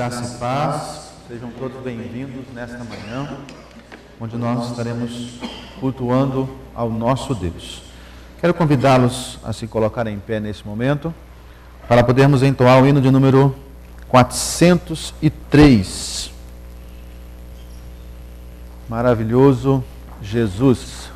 graça e paz, sejam todos bem-vindos nesta manhã, onde nós estaremos cultuando ao nosso Deus. Quero convidá-los a se colocarem em pé nesse momento, para podermos entoar o hino de número 403. Maravilhoso Jesus.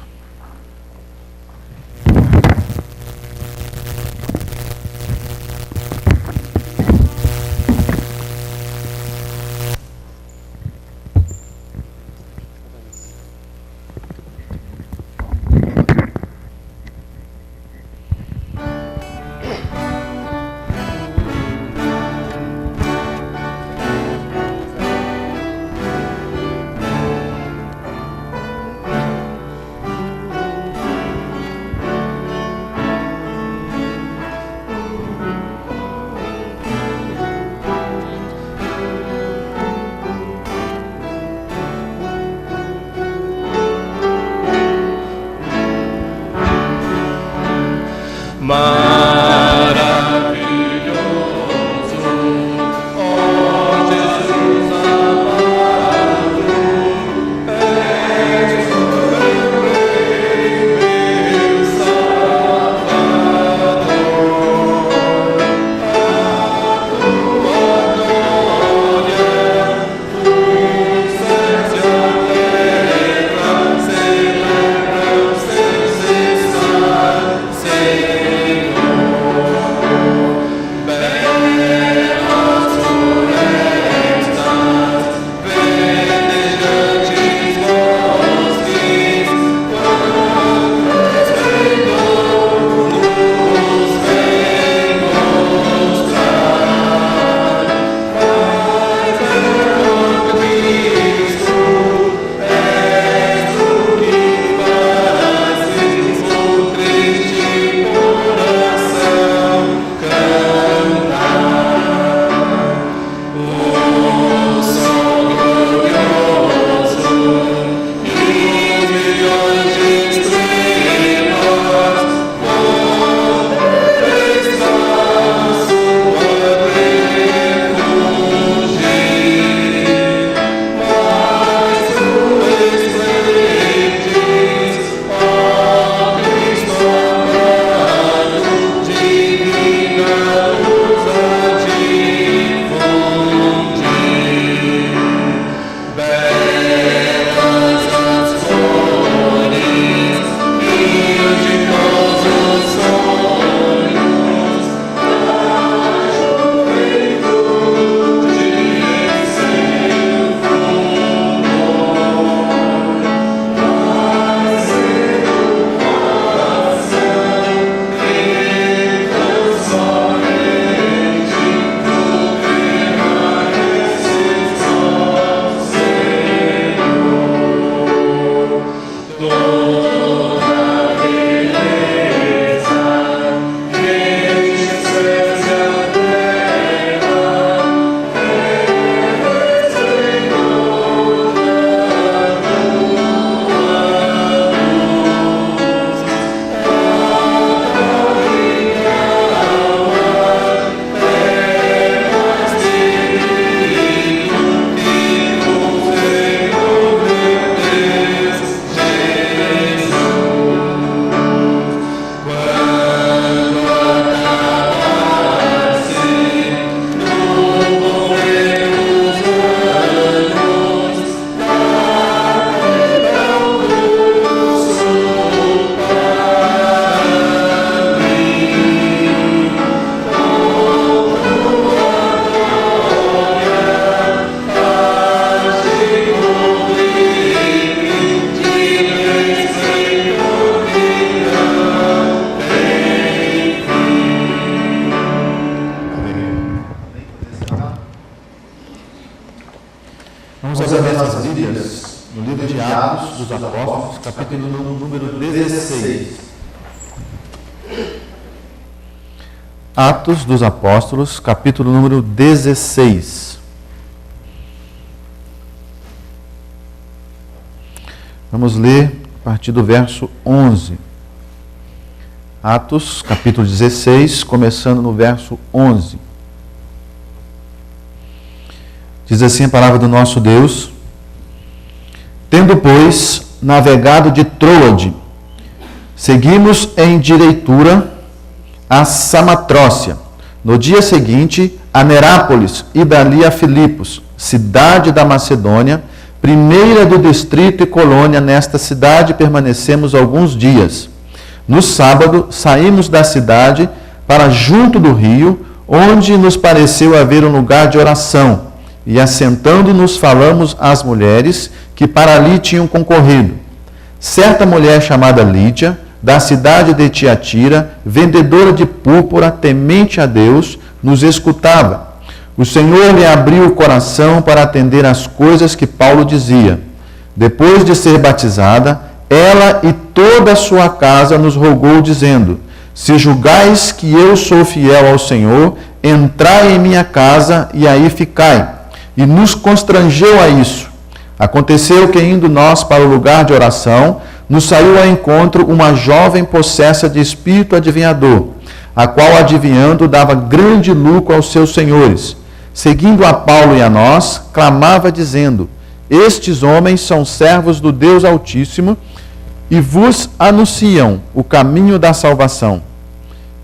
Vamos abrir nossas Bíblias no livro de Atos dos Apóstolos, capítulo número 16. Atos dos Apóstolos, capítulo número 16. Vamos ler a partir do verso 11. Atos, capítulo 16, começando no verso 11. Diz assim a palavra do nosso Deus: tendo, pois, navegado de Troade, seguimos em direitura a Samatrócia. No dia seguinte, a Nerápolis e dali a Filipos, cidade da Macedônia, primeira do distrito e colônia. Nesta cidade permanecemos alguns dias. No sábado, saímos da cidade para junto do rio, onde nos pareceu haver um lugar de oração. E assentando-nos, falamos às mulheres que para ali tinham concorrido. Certa mulher chamada Lídia, da cidade de Tiatira, vendedora de púrpura, temente a Deus, nos escutava. O Senhor lhe abriu o coração para atender às coisas que Paulo dizia. Depois de ser batizada, ela e toda a sua casa nos rogou, dizendo: se julgais que eu sou fiel ao Senhor, entrai em minha casa e aí ficai. E nos constrangeu a isso. Aconteceu que, indo nós para o lugar de oração, nos saiu ao encontro uma jovem possessa de espírito adivinhador, a qual, adivinhando, dava grande lucro aos seus senhores. Seguindo a Paulo e a nós, clamava dizendo: estes homens são servos do Deus Altíssimo e vos anunciam o caminho da salvação.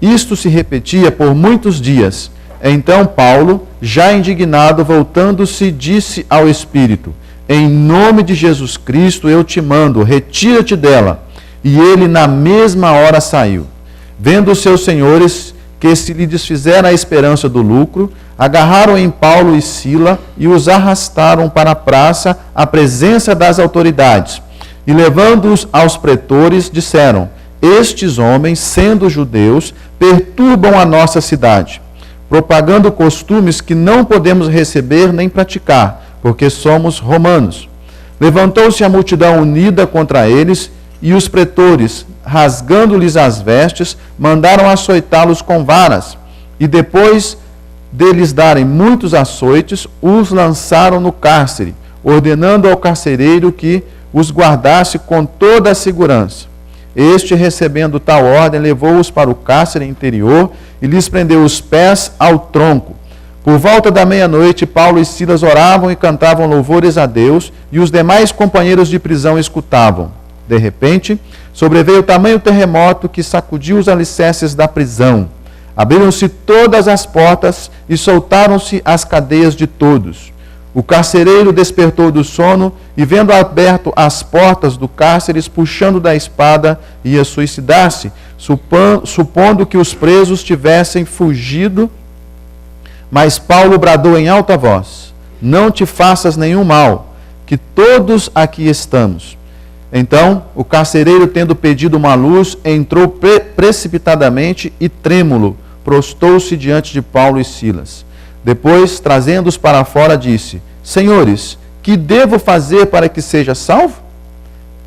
Isto se repetia por muitos dias. Então Paulo, já indignado, voltando-se, disse ao Espírito: em nome de Jesus Cristo eu te mando, retira-te dela. E ele na mesma hora saiu. Vendo os seus senhores que se lhe desfizera a esperança do lucro, agarraram em Paulo e Sila e os arrastaram para a praça à presença das autoridades. E levando-os aos pretores, disseram: estes homens, sendo judeus, perturbam a nossa cidade, propagando costumes que não podemos receber nem praticar, porque somos romanos. Levantou-se a multidão unida contra eles, e os pretores, rasgando-lhes as vestes, mandaram açoitá-los com varas, e depois deles darem muitos açoites, os lançaram no cárcere, ordenando ao carcereiro que os guardasse com toda a segurança. Este, recebendo tal ordem, levou-os para o cárcere interior e lhes prendeu os pés ao tronco. Por volta da meia-noite, Paulo e Silas oravam e cantavam louvores a Deus, e os demais companheiros de prisão escutavam. De repente, sobreveio tamanho terremoto que sacudiu os alicerces da prisão. Abriram-se todas as portas e soltaram-se as cadeias de todos. O carcereiro despertou do sono e, vendo aberto as portas do cárcere, puxando da espada, ia suicidar-se, supondo que os presos tivessem fugido. Mas Paulo bradou em alta voz: não te faças nenhum mal, que todos aqui estamos. Então, o carcereiro, tendo pedido uma luz, entrou precipitadamente e, trêmulo, prostou-se diante de Paulo e Silas. Depois, trazendo-os para fora, disse: senhores, que devo fazer para que seja salvo?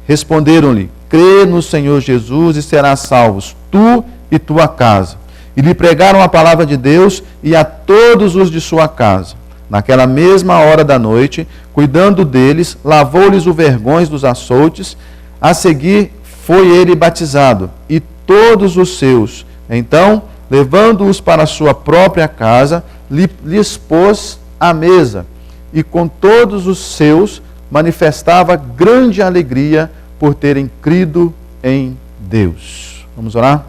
Responderam-lhe: crê no Senhor Jesus e serás salvos, tu e tua casa. E lhe pregaram a palavra de Deus e a todos os de sua casa. Naquela mesma hora da noite, cuidando deles, lavou-lhes o vergões dos açoutes. A seguir foi ele batizado, e todos os seus. Então, levando-os para a sua própria casa, lhes pôs à mesa, e com todos os seus manifestava grande alegria por terem crido em Deus. Vamos orar?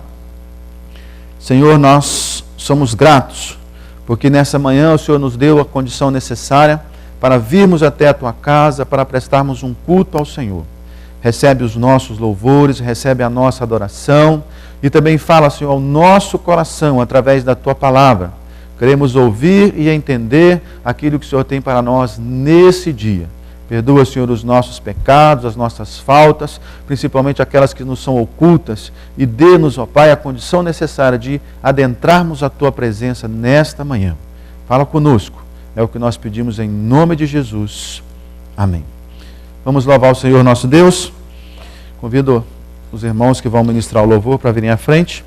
Senhor, nós somos gratos, porque nessa manhã o Senhor nos deu a condição necessária para virmos até a Tua casa, para prestarmos um culto ao Senhor. Recebe os nossos louvores, recebe a nossa adoração e também fala, Senhor, ao nosso coração através da Tua palavra. Queremos ouvir e entender aquilo que o Senhor tem para nós nesse dia. Perdoa, Senhor, os nossos pecados, as nossas faltas, principalmente aquelas que nos são ocultas, e dê-nos, ó Pai, a condição necessária de adentrarmos a Tua presença nesta manhã. Fala conosco, é o que nós pedimos em nome de Jesus. Amém. Vamos louvar o Senhor nosso Deus. Convido os irmãos que vão ministrar o louvor para virem à frente,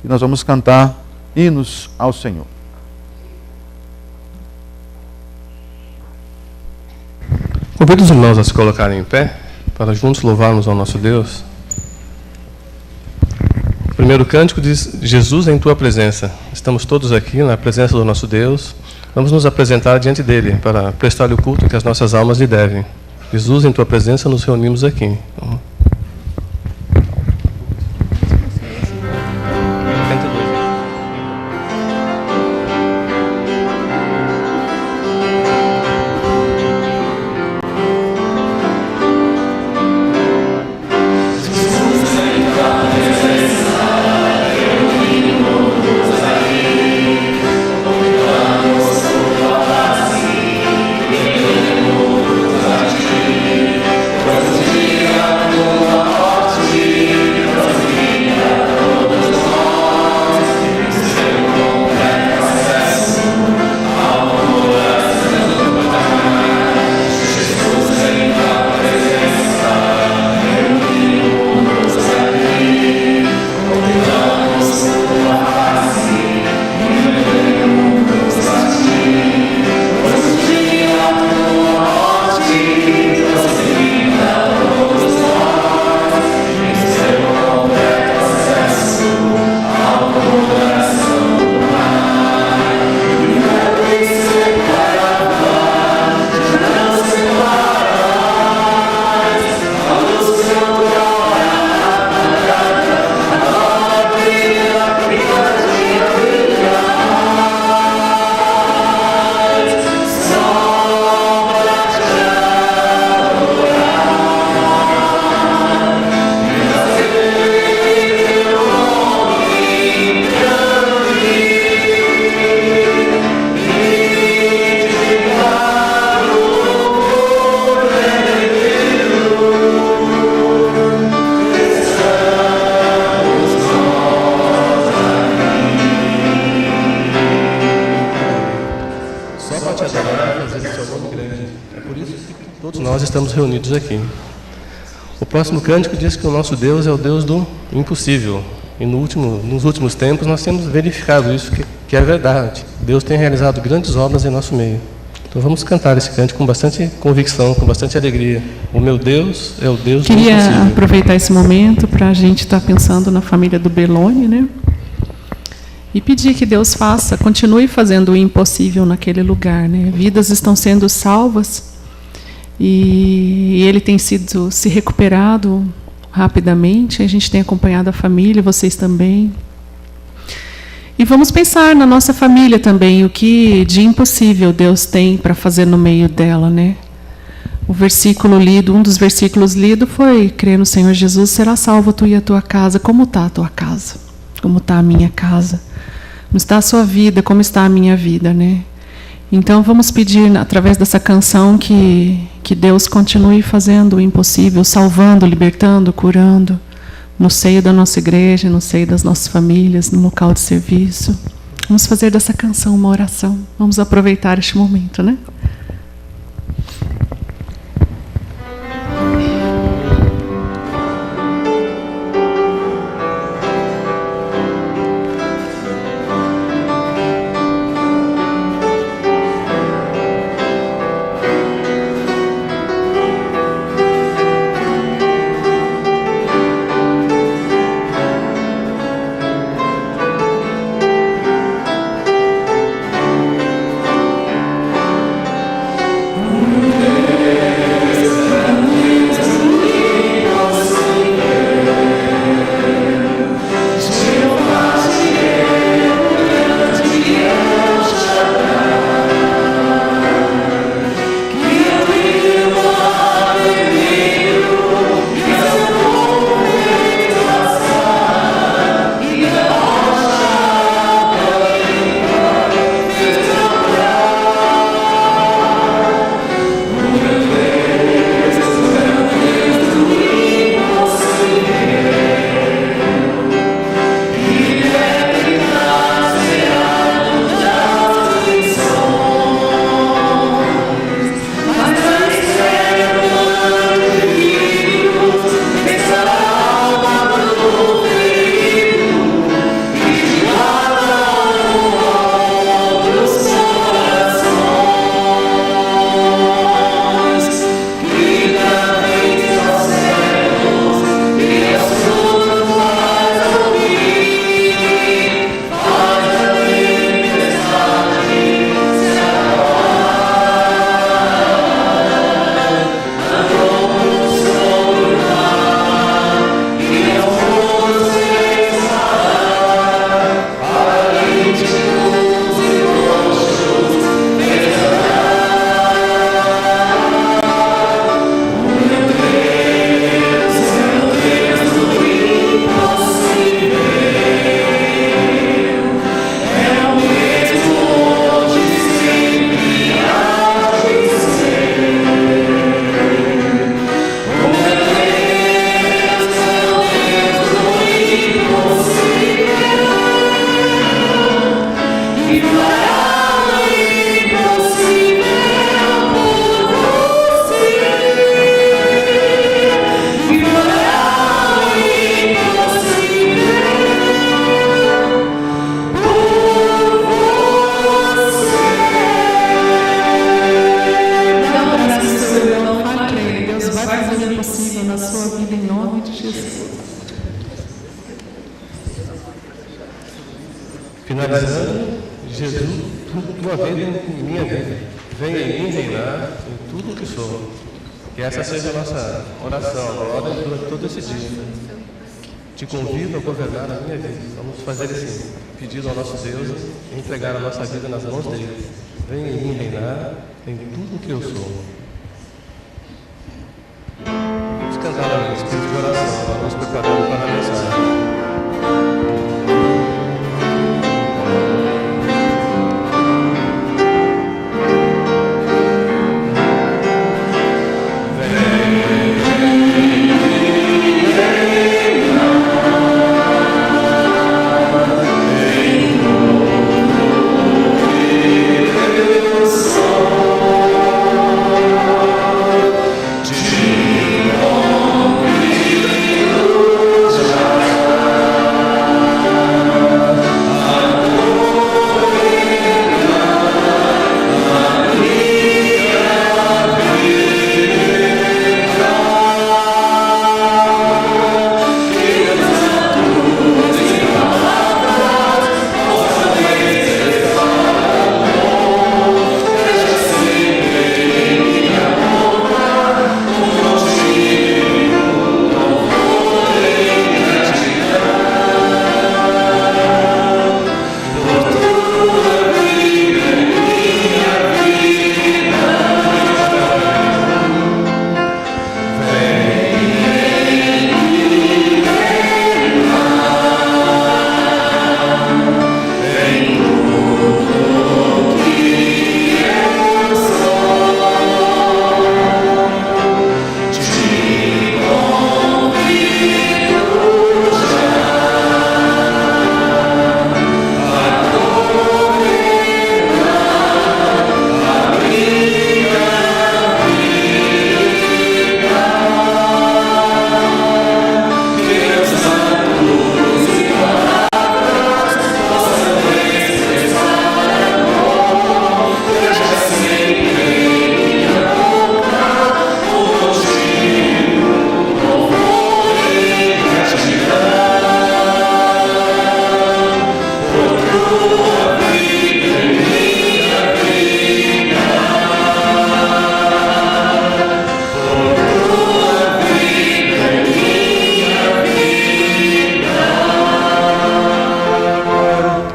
e nós vamos cantar hinos ao Senhor. Convido os irmãos a se colocarem em pé, para juntos louvarmos ao nosso Deus. O primeiro cântico diz: Jesus em Tua presença. Estamos todos aqui na presença do nosso Deus, Vamos nos apresentar diante dele para prestar-lhe o culto que as nossas almas lhe devem. Jesus, em tua presença, nos reunimos aqui. Estamos reunidos aqui. O próximo cântico diz que o nosso Deus é o Deus do impossível. E nos últimos tempos nós temos verificado isso, que é verdade. Deus tem realizado grandes obras em nosso meio. Então vamos cantar esse cântico com bastante convicção, com bastante alegria. O meu Deus é o Deus do impossível. Queria aproveitar esse momento para a gente estar pensando na família do Belone, né? E pedir que Deus continue fazendo o impossível naquele lugar, né? Vidas estão sendo salvas. E ele tem se recuperado rapidamente. A gente tem acompanhado a família, vocês também. E vamos pensar na nossa família também, o que de impossível Deus tem para fazer no meio dela, né? O versículo lido, um dos versículos lidos foi: crer no Senhor Jesus, será salvo tu e a tua casa. Como está a tua casa? Como está a minha casa? Como está a sua vida? Como está a minha vida, né? Então vamos pedir, através dessa canção, que Deus continue fazendo o impossível, salvando, libertando, curando, no seio da nossa igreja, no seio das nossas famílias, no local de serviço. Vamos fazer dessa canção uma oração. Vamos aproveitar este momento, né? na sua vida em nome de Jesus. Finalizando, Jesus, tua vida em minha vida, venha em mim reinar em tudo o que sou. Que essa seja a nossa oração agora durante todo esse dia. Te convido a governar a minha vida. Vamos fazer esse pedido ao nosso Deus e entregar a nossa vida nas mãos dele. Venha em mim reinar em tudo o que eu sou. Vamos cantar no espírito de oração, agora nos preparando para a mensagem.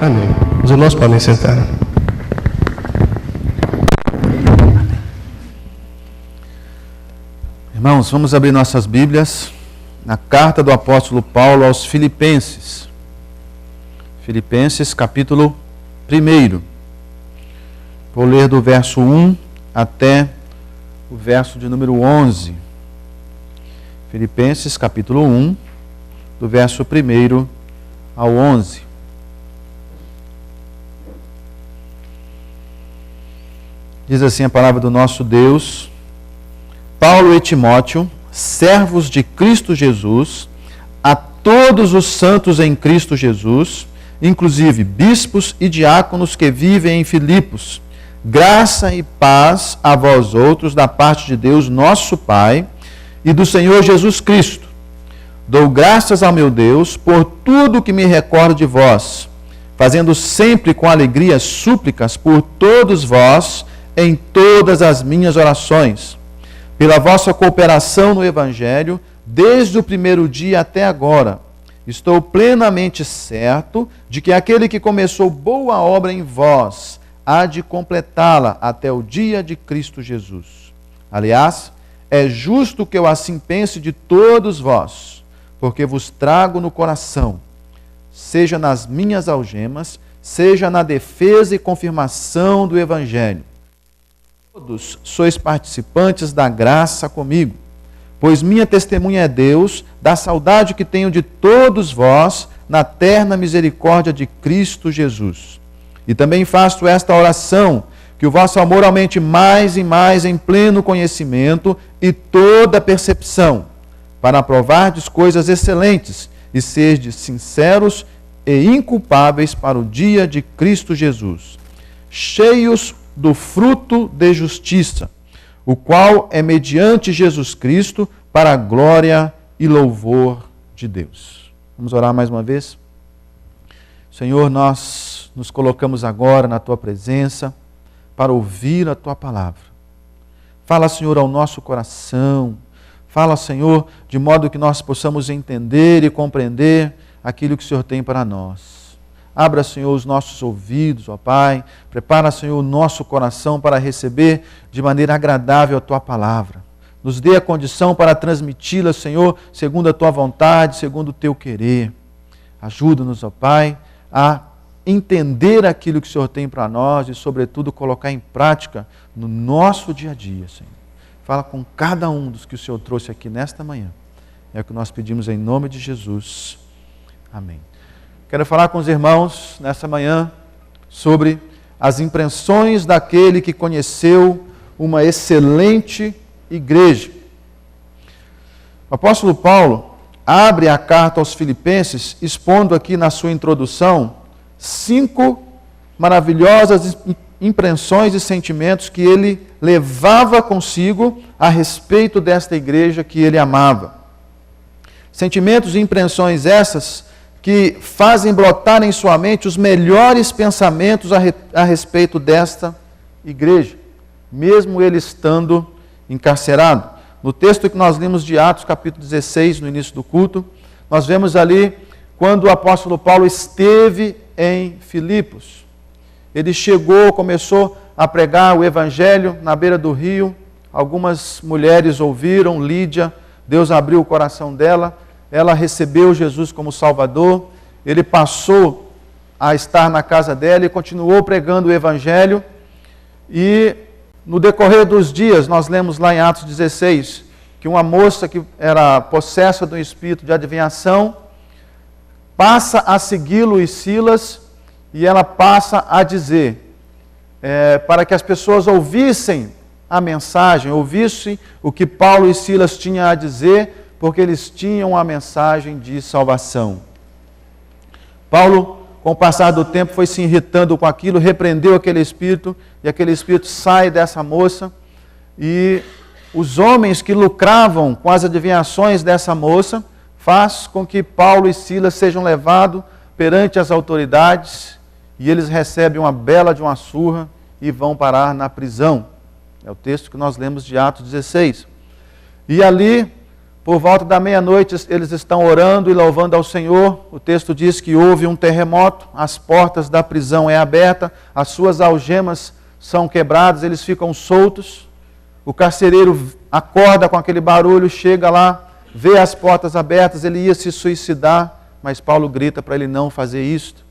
Amém. Os irmãos podem sentar. Irmãos, vamos abrir nossas Bíblias na carta do apóstolo Paulo aos Filipenses. Filipenses, capítulo 1. Vou ler do verso 1 até o verso de número 11. Filipenses, capítulo 1, do verso 1 ao 11. Diz assim a palavra do nosso Deus: Paulo e Timóteo, servos de Cristo Jesus, a todos os santos em Cristo Jesus, inclusive bispos e diáconos que vivem em Filipos, graça e paz a vós outros da parte de Deus, nosso Pai, e do Senhor Jesus Cristo. Dou graças ao meu Deus por tudo que me recordo de vós, fazendo sempre com alegria súplicas por todos vós, em todas as minhas orações, pela vossa cooperação no Evangelho, desde o primeiro dia até agora. Estou plenamente certo de que aquele que começou boa obra em vós há de completá-la até o dia de Cristo Jesus. Aliás, é justo que eu assim pense de todos vós, porque vos trago no coração, seja nas minhas algemas, seja na defesa e confirmação do Evangelho. Todos sois participantes da graça comigo, pois minha testemunha é Deus da saudade que tenho de todos vós na terna misericórdia de Cristo Jesus. E também faço esta oração, que o vosso amor aumente mais e mais em pleno conhecimento e toda percepção, para aprovardes coisas excelentes e serdes sinceros e inculpáveis para o dia de Cristo Jesus, cheios do fruto de justiça, o qual é mediante Jesus Cristo para a glória e louvor de Deus. Vamos orar mais uma vez? Senhor, nós nos colocamos agora na Tua presença para ouvir a Tua palavra. Fala, Senhor, ao nosso coração. Fala, Senhor, de modo que nós possamos entender e compreender aquilo que o Senhor tem para nós. Abra, Senhor, os nossos ouvidos, ó Pai. Prepara, Senhor, o nosso coração para receber de maneira agradável a Tua palavra. Nos dê a condição para transmiti-la, Senhor, segundo a Tua vontade, segundo o Teu querer. Ajuda-nos, ó Pai, a entender aquilo que o Senhor tem para nós e, sobretudo, colocar em prática no nosso dia a dia, Senhor. Fala com cada um dos que o Senhor trouxe aqui nesta manhã. É o que nós pedimos em nome de Jesus. Amém. Quero falar com os irmãos nessa manhã sobre as impressões daquele que conheceu uma excelente igreja. O apóstolo Paulo abre a carta aos Filipenses, expondo aqui na sua introdução 5 maravilhosas impressões e sentimentos que ele levava consigo a respeito desta igreja que ele amava. Sentimentos e impressões essas que fazem brotar em sua mente os melhores pensamentos a respeito desta igreja, mesmo ele estando encarcerado. No texto que nós lemos de Atos, capítulo 16, no início do culto, nós vemos ali quando o apóstolo Paulo esteve em Filipos. Ele chegou, começou a pregar o evangelho na beira do rio. Algumas mulheres ouviram, Lídia, Deus abriu o coração dela, ela recebeu Jesus como Salvador. Ele passou a estar na casa dela e continuou pregando o evangelho. E no decorrer dos dias, nós lemos lá em Atos 16, que uma moça que era possessa do espírito de adivinhação passa a segui-lo e Silas, e ela passa a dizer, para que as pessoas ouvissem a mensagem, ouvissem o que Paulo e Silas tinham a dizer, porque eles tinham a mensagem de salvação. Paulo, com o passar do tempo, foi se irritando com aquilo, repreendeu aquele espírito, e aquele espírito sai dessa moça, e os homens que lucravam com as adivinhações dessa moça, faz com que Paulo e Silas sejam levados perante as autoridades, e eles recebem uma bela de uma surra e vão parar na prisão. É o texto que nós lemos de Atos 16. E ali, por volta da meia-noite, eles estão orando e louvando ao Senhor. O texto diz que houve um terremoto, as portas da prisão é aberta, as suas algemas são quebradas, eles ficam soltos. O carcereiro acorda com aquele barulho, chega lá, vê as portas abertas, ele ia se suicidar, mas Paulo grita para ele não fazer isso.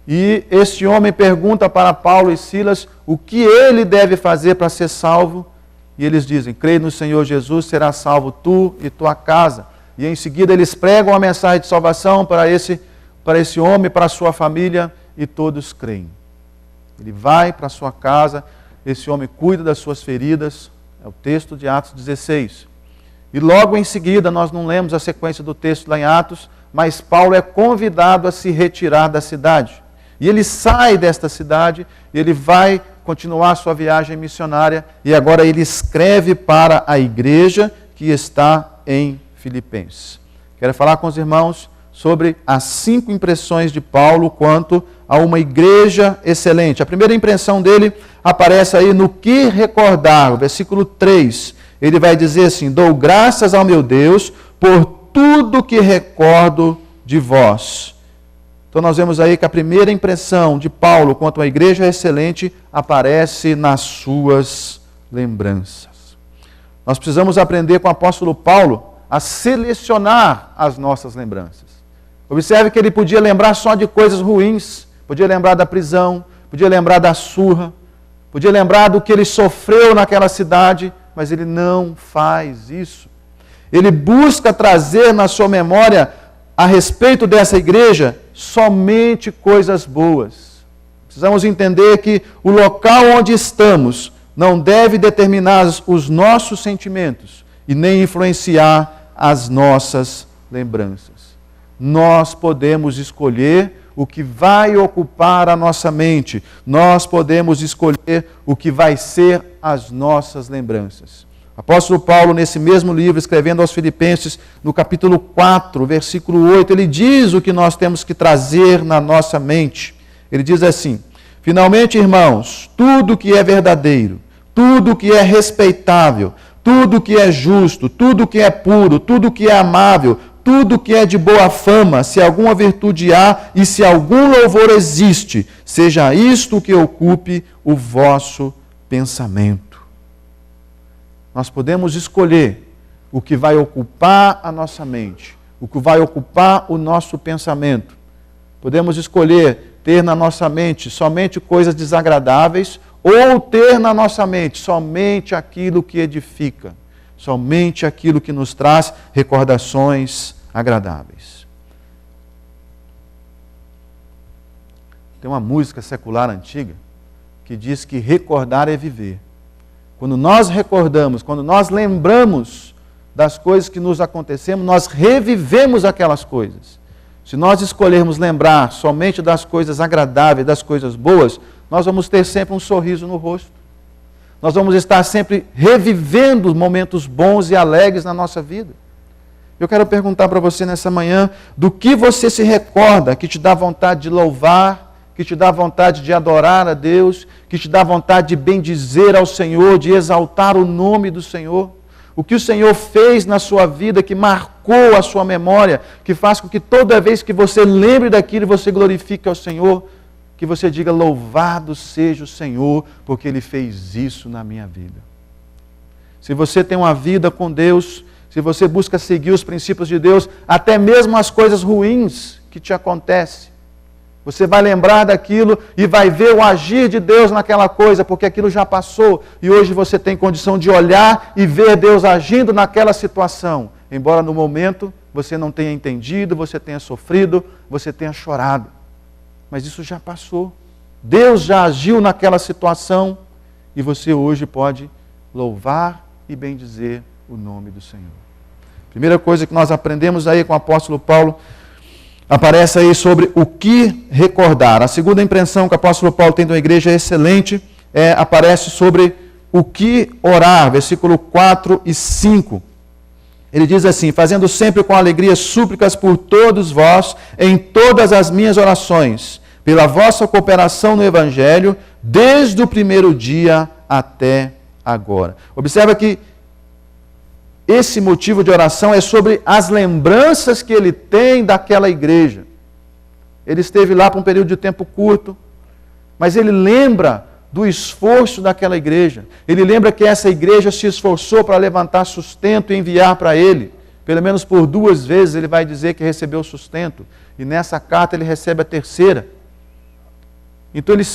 E este homem pergunta para Paulo e Silas o que ele deve fazer para ser salvo. E eles dizem, crê no Senhor Jesus, será salvo tu e tua casa. E em seguida eles pregam a mensagem de salvação para esse homem, para a sua família, e todos creem. Ele vai para a sua casa, esse homem cuida das suas feridas, é o texto de Atos 16. E logo em seguida, nós não lemos a sequência do texto lá em Atos, mas Paulo é convidado a se retirar da cidade. E ele sai desta cidade, e ele vai continuar sua viagem missionária, e agora ele escreve para a igreja que está em Filipenses. Quero falar com os irmãos sobre as 5 impressões de Paulo quanto a uma igreja excelente. A primeira impressão dele aparece aí no que recordar, o versículo 3. Ele vai dizer assim, dou graças ao meu Deus por tudo que recordo de vós. Então nós vemos aí que a primeira impressão de Paulo quanto à igreja excelente aparece nas suas lembranças. Nós precisamos aprender com o apóstolo Paulo a selecionar as nossas lembranças. Observe que ele podia lembrar só de coisas ruins, podia lembrar da prisão, podia lembrar da surra, podia lembrar do que ele sofreu naquela cidade, mas ele não faz isso. Ele busca trazer na sua memória a respeito dessa igreja somente coisas boas. Precisamos entender que o local onde estamos não deve determinar os nossos sentimentos e nem influenciar as nossas lembranças. Nós podemos escolher o que vai ocupar a nossa mente. Nós podemos escolher o que vai ser as nossas lembranças. Apóstolo Paulo, nesse mesmo livro, escrevendo aos Filipenses, no capítulo 4, versículo 8, ele diz o que nós temos que trazer na nossa mente. Ele diz assim: finalmente, irmãos, tudo que é verdadeiro, tudo que é respeitável, tudo que é justo, tudo que é puro, tudo que é amável, tudo que é de boa fama, se alguma virtude há e se algum louvor existe, seja isto que ocupe o vosso pensamento. Nós podemos escolher o que vai ocupar a nossa mente, o que vai ocupar o nosso pensamento. Podemos escolher ter na nossa mente somente coisas desagradáveis ou ter na nossa mente somente aquilo que edifica, somente aquilo que nos traz recordações agradáveis. Tem uma música secular antiga que diz que recordar é viver. Quando nós recordamos, quando nós lembramos das coisas que nos aconteceram, nós revivemos aquelas coisas. Se nós escolhermos lembrar somente das coisas agradáveis, das coisas boas, nós vamos ter sempre um sorriso no rosto. Nós vamos estar sempre revivendo momentos bons e alegres na nossa vida. Eu quero perguntar para você nessa manhã, do que você se recorda que te dá vontade de louvar, que te dá vontade de adorar a Deus, que te dá vontade de bendizer ao Senhor, de exaltar o nome do Senhor? O que o Senhor fez na sua vida, que marcou a sua memória, que faz com que toda vez que você lembre daquilo, você glorifique ao Senhor, que você diga: louvado seja o Senhor, porque Ele fez isso na minha vida. Se você tem uma vida com Deus, se você busca seguir os princípios de Deus, até mesmo as coisas ruins que te acontecem, você vai lembrar daquilo e vai ver o agir de Deus naquela coisa, porque aquilo já passou e hoje você tem condição de olhar e ver Deus agindo naquela situação. Embora no momento você não tenha entendido, você tenha sofrido, você tenha chorado. Mas isso já passou. Deus já agiu naquela situação e você hoje pode louvar e bendizer o nome do Senhor. Primeira coisa que nós aprendemos aí com o apóstolo Paulo, aparece aí sobre o que recordar. A segunda impressão que o apóstolo Paulo tem da igreja é excelente, aparece sobre o que orar, versículo 4 e 5. Ele diz assim: fazendo sempre com alegria súplicas por todos vós, em todas as minhas orações, pela vossa cooperação no Evangelho, desde o primeiro dia até agora. Observa que esse motivo de oração é sobre as lembranças que ele tem daquela igreja. Ele esteve lá por um período de tempo curto, mas ele lembra do esforço daquela igreja. Ele lembra que essa igreja se esforçou para levantar sustento e enviar para ele. Pelo menos por 2 vezes ele vai dizer que recebeu sustento. E nessa carta ele recebe a terceira. Então ele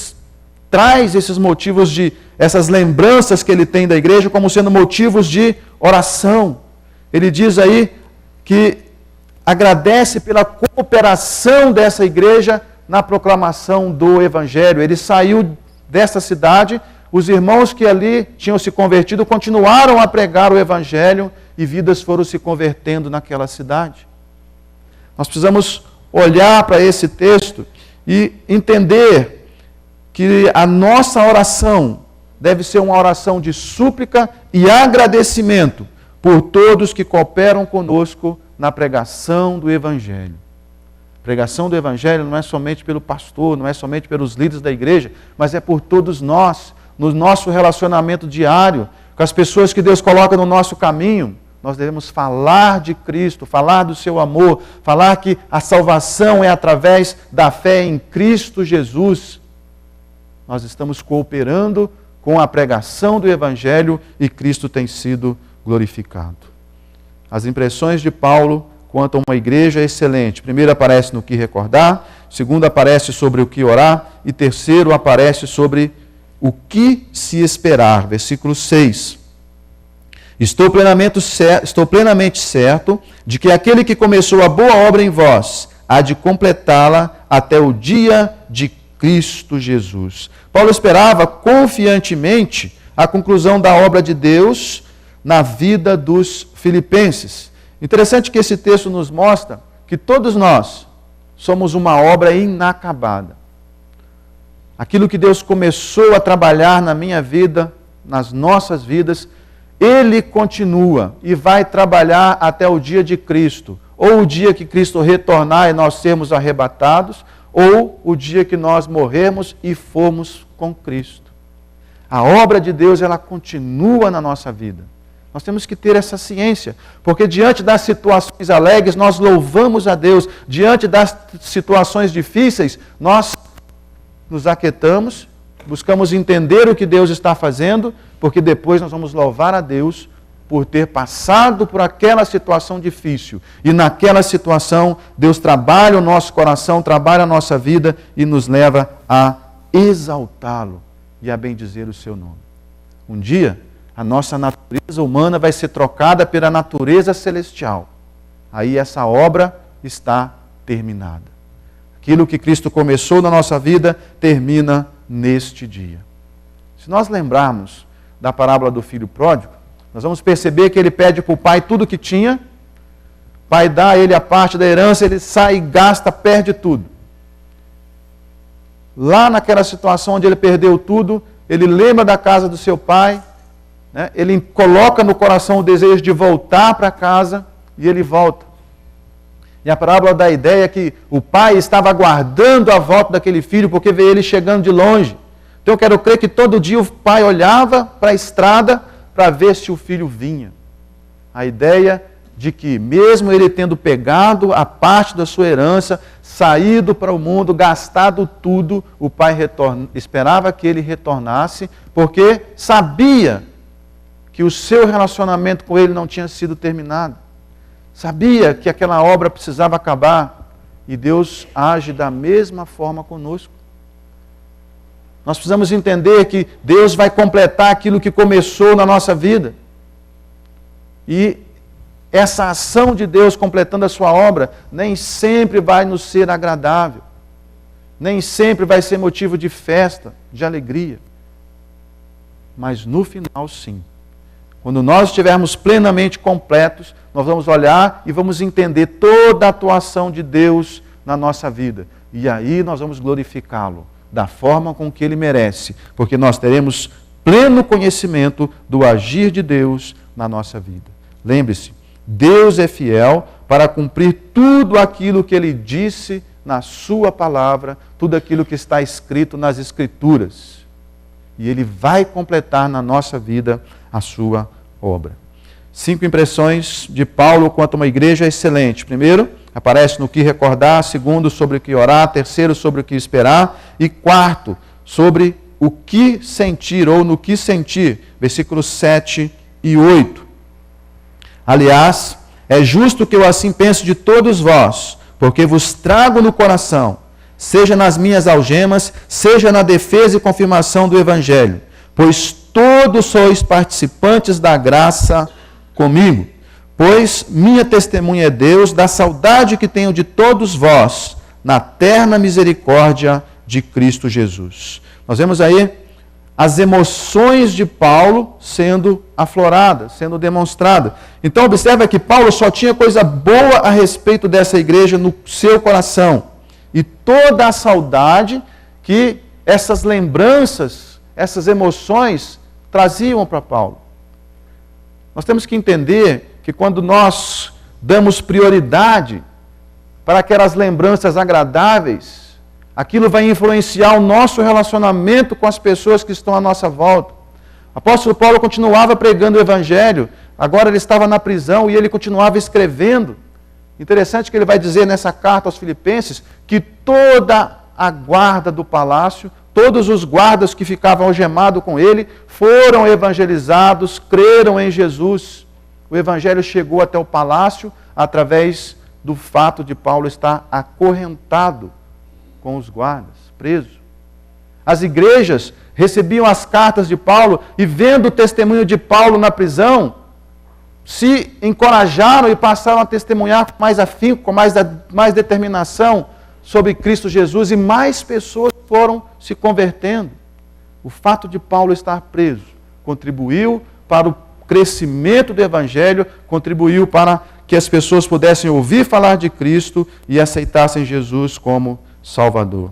traz esses motivos essas lembranças que ele tem da igreja como sendo motivos de oração. Ele diz aí que agradece pela cooperação dessa igreja na proclamação do Evangelho. Ele saiu dessa cidade, os irmãos que ali tinham se convertido continuaram a pregar o Evangelho e vidas foram se convertendo naquela cidade. Nós precisamos olhar para esse texto e entender que a nossa oração deve ser uma oração de súplica e agradecimento por todos que cooperam conosco na pregação do Evangelho. A pregação do Evangelho não é somente pelo pastor, não é somente pelos líderes da igreja, mas é por todos nós, no nosso relacionamento diário, com as pessoas que Deus coloca no nosso caminho. Nós devemos falar de Cristo, falar do seu amor, falar que a salvação é através da fé em Cristo Jesus. Nós estamos cooperando com a pregação do Evangelho e Cristo tem sido glorificado. As impressões de Paulo quanto a uma igreja excelente. Primeiro aparece no que recordar, segundo aparece sobre o que orar e terceiro aparece sobre o que se esperar. Versículo 6. Estou plenamente certo de que aquele que começou a boa obra em vós há de completá-la até o dia de Cristo Jesus. Paulo esperava confiantemente a conclusão da obra de Deus na vida dos filipenses. Interessante que esse texto nos mostra que todos nós somos uma obra inacabada. Aquilo que Deus começou a trabalhar na minha vida, nas nossas vidas, Ele continua e vai trabalhar até o dia de Cristo, ou o dia que Cristo retornar e nós sermos arrebatados, ou o dia que nós morrermos e formos com Cristo. A obra de Deus, ela continua na nossa vida. Nós temos que ter essa ciência, porque diante das situações alegres, nós louvamos a Deus. Diante das situações difíceis, nós nos aquietamos, buscamos entender o que Deus está fazendo, porque depois nós vamos louvar a Deus por ter passado por aquela situação difícil. E naquela situação, Deus trabalha o nosso coração, trabalha a nossa vida e nos leva a exaltá-lo e a bendizer o seu nome. Um dia, a nossa natureza humana vai ser trocada pela natureza celestial. Aí essa obra está terminada. Aquilo que Cristo começou na nossa vida, termina neste dia. Se nós lembrarmos da parábola do filho pródigo, nós vamos perceber que ele pede para o pai tudo o que tinha, o pai dá a ele a parte da herança, ele sai e gasta, perde tudo. Lá naquela situação onde ele perdeu tudo, ele lembra da casa do seu pai, né? Ele coloca no coração o desejo de voltar para casa e ele volta. E a parábola dá a ideia que o pai estava aguardando a volta daquele filho porque vê ele chegando de longe. Então eu quero crer que todo dia o pai olhava para a estrada para ver se o filho vinha. A ideia de que mesmo ele tendo pegado a parte da sua herança, saído para o mundo, gastado tudo, o pai esperava que ele retornasse, porque sabia que o seu relacionamento com ele não tinha sido terminado. Sabia que aquela obra precisava acabar. E Deus age da mesma forma conosco. Nós precisamos entender que Deus vai completar aquilo que começou na nossa vida. E essa ação de Deus completando a sua obra nem sempre vai nos ser agradável. Nem sempre vai ser motivo de festa, de alegria. Mas no final, sim. Quando nós estivermos plenamente completos, nós vamos olhar e vamos entender toda a atuação de Deus na nossa vida. E aí nós vamos glorificá-lo da forma com que ele merece, porque nós teremos pleno conhecimento do agir de Deus na nossa vida. Lembre-se, Deus é fiel para cumprir tudo aquilo que ele disse na sua palavra, tudo aquilo que está escrito nas Escrituras. E ele vai completar na nossa vida a sua obra. 5 impressões de Paulo quanto a uma igreja excelente. Primeiro, aparece no que recordar. Segundo, sobre o que orar. Terceiro, sobre o que esperar. E quarto, sobre o que sentir ou no que sentir. Versículos 7 e 8. Aliás, é justo que eu assim pense de todos vós, porque vos trago no coração, seja nas minhas algemas, seja na defesa e confirmação do Evangelho, pois todos sois participantes da graça comigo. Pois minha testemunha é Deus da saudade que tenho de todos vós, na terna misericórdia de Cristo Jesus. Nós vemos aí as emoções de Paulo sendo afloradas, sendo demonstradas. Então observa que Paulo só tinha coisa boa a respeito dessa igreja no seu coração. E toda a saudade que essas lembranças, essas emoções traziam para Paulo. Nós temos que entender que quando nós damos prioridade para aquelas lembranças agradáveis, aquilo vai influenciar o nosso relacionamento com as pessoas que estão à nossa volta. O apóstolo Paulo continuava pregando o Evangelho, agora ele estava na prisão e ele continuava escrevendo. Interessante que ele vai dizer nessa carta aos Filipenses que toda a guarda do palácio, todos os guardas que ficavam algemados com ele, foram evangelizados, creram em Jesus. O Evangelho chegou até o palácio através do fato de Paulo estar acorrentado com os guardas, preso. As igrejas recebiam as cartas de Paulo e, vendo o testemunho de Paulo na prisão, se encorajaram e passaram a testemunhar com mais afinco, com mais determinação sobre Cristo Jesus, e mais pessoas foram se convertendo. O fato de Paulo estar preso contribuiu para o crescimento do Evangelho, contribuiu para que as pessoas pudessem ouvir falar de Cristo e aceitassem Jesus como Salvador.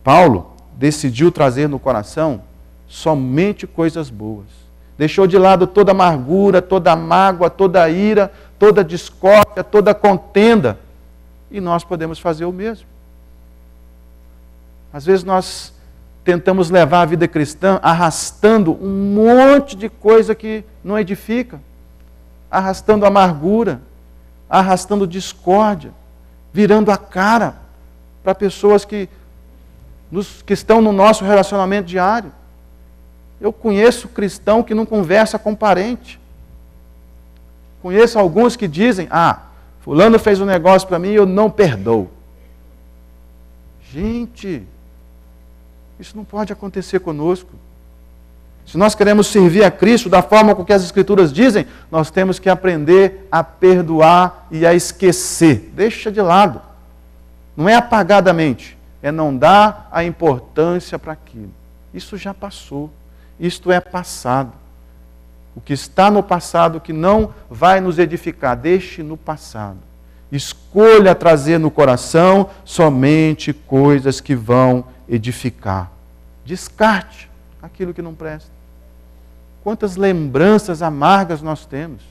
Paulo decidiu trazer no coração somente coisas boas. deixou de lado toda amargura, toda mágoa, toda ira, toda discórdia, toda contenda. E nós podemos fazer o mesmo. Às vezes nós tentamos levar a vida cristã arrastando um monte de coisa que não edifica, arrastando amargura, arrastando discórdia, virando a cara para pessoas que estão no nosso relacionamento diário. Eu conheço cristão que não conversa com parente. Conheço alguns que dizem, fulano fez um negócio para mim e eu não perdoo. Gente, isso não pode acontecer conosco. Se nós queremos servir a Cristo da forma com que as Escrituras dizem, nós temos que aprender a perdoar e a esquecer. Deixa de lado. Não é apagadamente, é não dar a importância para aquilo. Isso já passou. Isto é passado. O que está no passado, que não vai nos edificar, deixe no passado. Escolha trazer no coração somente coisas que vão edificar. Descarte aquilo que não presta. Quantas lembranças amargas nós temos.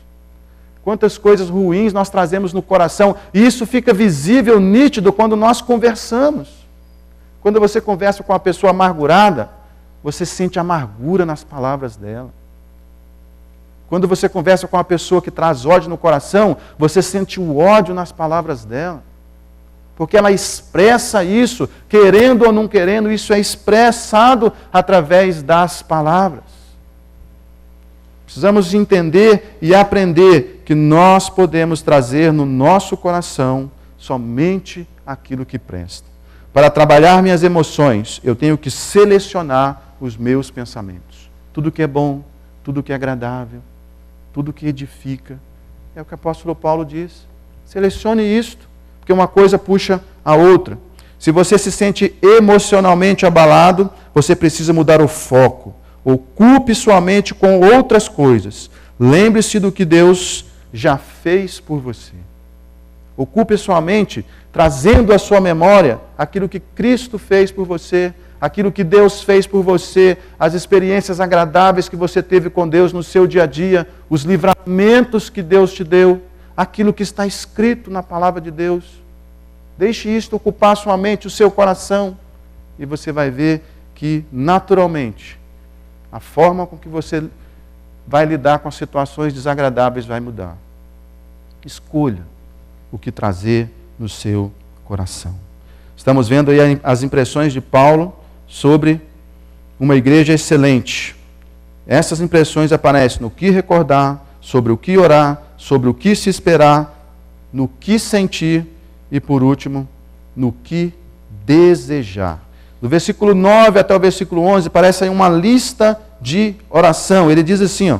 Quantas coisas ruins nós trazemos no coração. E isso fica visível, nítido, quando nós conversamos. Quando você conversa com uma pessoa amargurada, você sente amargura nas palavras dela. Quando você conversa com uma pessoa que traz ódio no coração, você sente o ódio nas palavras dela. Porque ela expressa isso, querendo ou não querendo, isso é expressado através das palavras. Precisamos entender e aprender que nós podemos trazer no nosso coração somente aquilo que presta. Para trabalhar minhas emoções, eu tenho que selecionar os meus pensamentos. Tudo que é bom, tudo que é agradável, tudo que edifica. É o que o apóstolo Paulo diz. Selecione isto, porque uma coisa puxa a outra. Se você se sente emocionalmente abalado, você precisa mudar o foco. Ocupe sua mente com outras coisas. Lembre-se do que Deus já fez por você. Ocupe sua mente trazendo à sua memória aquilo que Cristo fez por você, aquilo que Deus fez por você, as experiências agradáveis que você teve com Deus no seu dia a dia, os livramentos que Deus te deu, aquilo que está escrito na palavra de Deus. Deixe isto ocupar sua mente, o seu coração, e você vai ver que, naturalmente, a forma com que você vai lidar com as situações desagradáveis vai mudar. Escolha o que trazer no seu coração. Estamos vendo aí as impressões de Paulo sobre uma igreja excelente. Essas impressões aparecem no que recordar, sobre o que orar, sobre o que se esperar, no que sentir e, por último, no que desejar. Do versículo 9 até o versículo 11, parece aí uma lista de oração. Ele diz assim,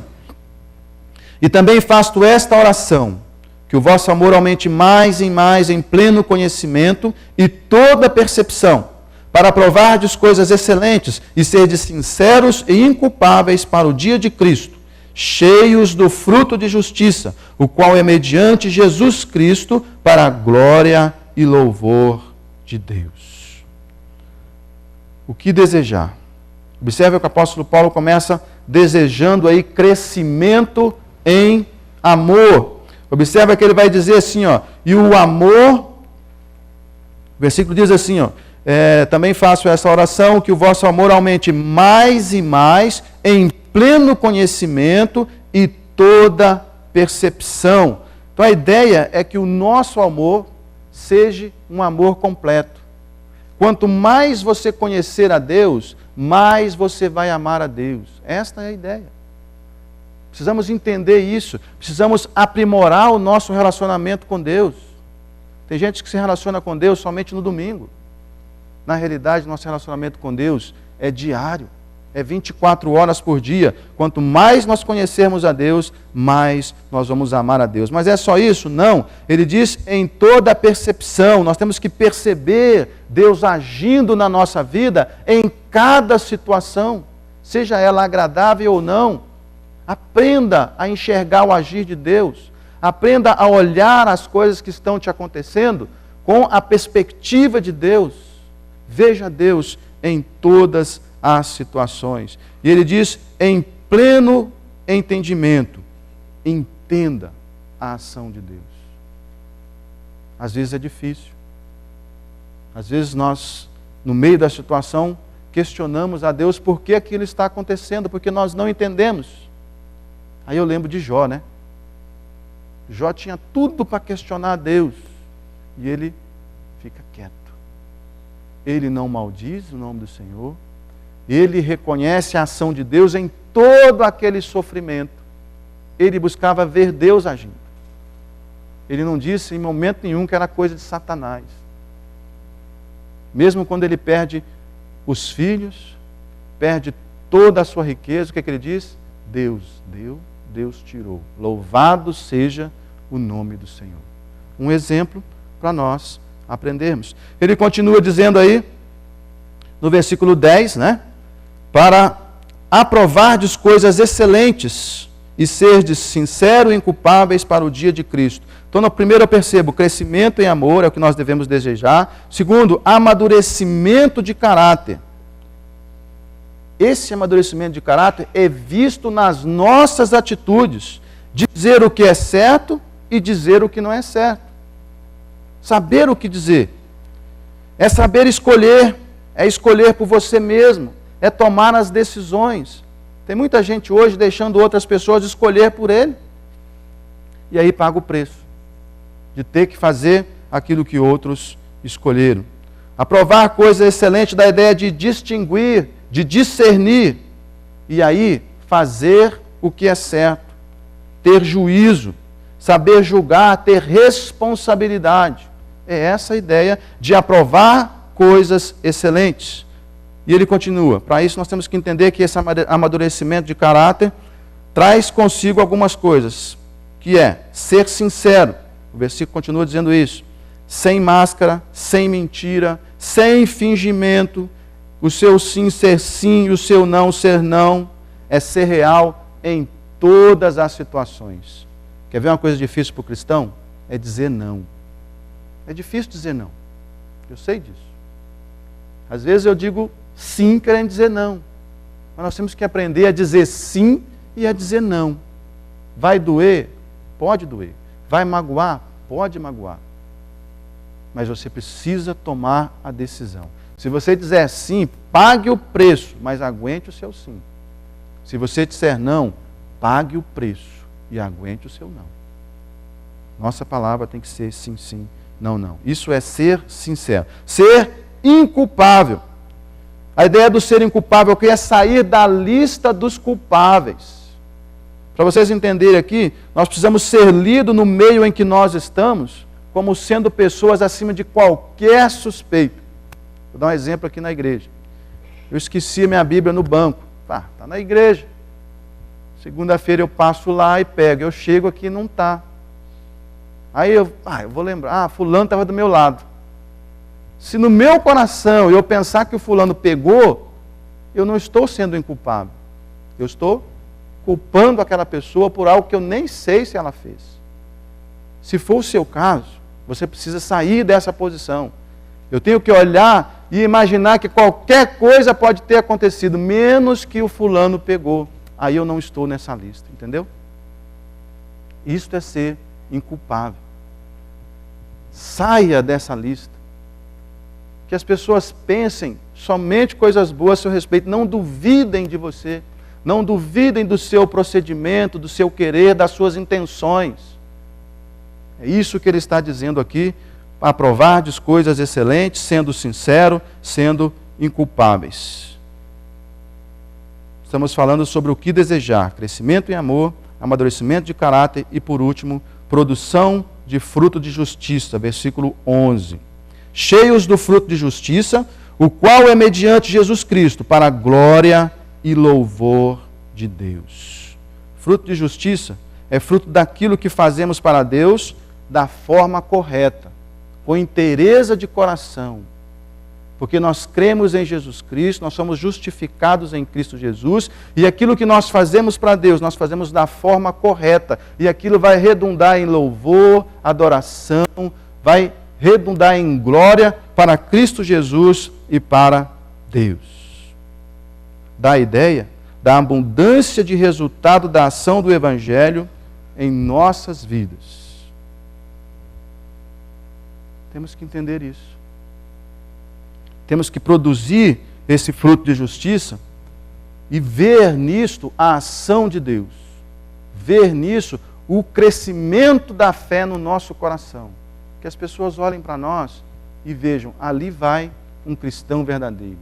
e também faço esta oração, que o vosso amor aumente mais e mais em pleno conhecimento e toda percepção, para provardes coisas excelentes e serdes sinceros e inculpáveis para o dia de Cristo, cheios do fruto de justiça, o qual é mediante Jesus Cristo para a glória e louvor de Deus. O que desejar? Observe que o apóstolo Paulo começa desejando aí crescimento em amor. Observe que ele vai dizer assim, e o amor, o versículo diz assim, também faço essa oração, que o vosso amor aumente mais e mais em pleno conhecimento e toda percepção. Então a ideia é que o nosso amor seja um amor completo. Quanto mais você conhecer a Deus, mais você vai amar a Deus. Esta é a ideia. Precisamos entender isso. Precisamos aprimorar o nosso relacionamento com Deus. Tem gente que se relaciona com Deus somente no domingo. Na realidade, nosso relacionamento com Deus é diário. É 24 horas por dia. Quanto mais nós conhecermos a Deus, mais nós vamos amar a Deus. Mas é só isso? Não. Ele diz em toda a percepção. Nós temos que perceber Deus agindo na nossa vida em cada situação, seja ela agradável ou não. Aprenda a enxergar o agir de Deus. Aprenda a olhar as coisas que estão te acontecendo com a perspectiva de Deus. Veja Deus em todas as situações. E ele diz, em pleno entendimento, entenda a ação de Deus. Às vezes é difícil. Às vezes nós, no meio da situação, questionamos a Deus por que aquilo está acontecendo, porque nós não entendemos. Aí eu lembro de Jó, né? Jó tinha tudo para questionar a Deus, e ele fica quieto. Ele não maldiz o nome do Senhor, ele reconhece a ação de Deus em todo aquele sofrimento. Ele buscava ver Deus agindo. Ele não disse em momento nenhum que era coisa de Satanás. Mesmo quando ele perde os filhos, perde toda a sua riqueza, o que é que ele diz? Deus deu, Deus tirou. Louvado seja o nome do Senhor. Um exemplo para nós aprendermos. Ele continua dizendo aí, no versículo 10, né? Para aprovardes coisas excelentes e serdes sinceros e inculpáveis para o dia de Cristo. Então, no primeiro eu percebo, crescimento em amor é o que nós devemos desejar. Segundo, amadurecimento de caráter. Esse amadurecimento de caráter é visto nas nossas atitudes. Dizer o que é certo e dizer o que não é certo. Saber o que dizer. É saber escolher. É escolher por você mesmo. É tomar as decisões. Tem muita gente hoje deixando outras pessoas escolher por ele. E aí paga o preço de ter que fazer aquilo que outros escolheram. Aprovar coisa excelente da ideia de distinguir, de discernir. E aí fazer o que é certo. Ter juízo. Saber julgar, ter responsabilidade. É essa a ideia de aprovar coisas excelentes. E ele continua. Para isso nós temos que entender que esse amadurecimento de caráter traz consigo algumas coisas, que é ser sincero. O versículo continua dizendo isso. Sem máscara, sem mentira, sem fingimento. O seu sim ser sim e o seu não ser não. É ser real em todas as situações. Quer ver uma coisa difícil para o cristão? É dizer não. É difícil dizer não. Eu sei disso. Às vezes eu digo sim querendo dizer não. Mas nós temos que aprender a dizer sim e a dizer não. Vai doer? Pode doer. Vai magoar? Pode magoar. Mas você precisa tomar a decisão. Se você disser sim, pague o preço, mas aguente o seu sim. Se você disser não, pague o preço e aguente o seu não. Nossa palavra tem que ser sim, sim, não, não. Isso é ser sincero. Ser inculpável. A ideia do ser inculpável é sair da lista dos culpáveis. Para vocês entenderem aqui, nós precisamos ser lidos no meio em que nós estamos, como sendo pessoas acima de qualquer suspeito. Vou dar um exemplo aqui na igreja. Eu esqueci a minha Bíblia no banco. Está na igreja. Segunda-feira eu passo lá e pego. Eu chego aqui e não está. Aí eu vou lembrar. Fulano estava do meu lado. Se no meu coração eu pensar que o fulano pegou, eu não estou sendo inculpável. Eu estou culpando aquela pessoa por algo que eu nem sei se ela fez. Se for o seu caso, você precisa sair dessa posição. Eu tenho que olhar e imaginar que qualquer coisa pode ter acontecido, menos que o fulano pegou. Aí eu não estou nessa lista, entendeu? Isto é ser inculpável. Saia dessa lista. Que as pessoas pensem somente coisas boas a seu respeito. Não duvidem de você. Não duvidem do seu procedimento, do seu querer, das suas intenções. É isso que ele está dizendo aqui. Aprovardes coisas excelentes, sendo sincero, sendo inculpáveis. Estamos falando sobre o que desejar. Crescimento em amor, amadurecimento de caráter e, por último, produção de fruto de justiça. Versículo 11. Cheios do fruto de justiça, o qual é mediante Jesus Cristo, para a glória e louvor de Deus. Fruto de justiça é fruto daquilo que fazemos para Deus da forma correta, com inteireza de coração, porque nós cremos em Jesus Cristo, nós somos justificados em Cristo Jesus, e aquilo que nós fazemos para Deus, nós fazemos da forma correta, e aquilo vai redundar em louvor, adoração, vai redundar em glória para Cristo Jesus e para Deus. Dá a ideia da abundância de resultado da ação do Evangelho em nossas vidas. Temos que entender isso. Temos que produzir esse fruto de justiça e ver nisto a ação de Deus. Ver nisso o crescimento da fé no nosso coração. Que as pessoas olhem para nós e vejam, ali vai um cristão verdadeiro.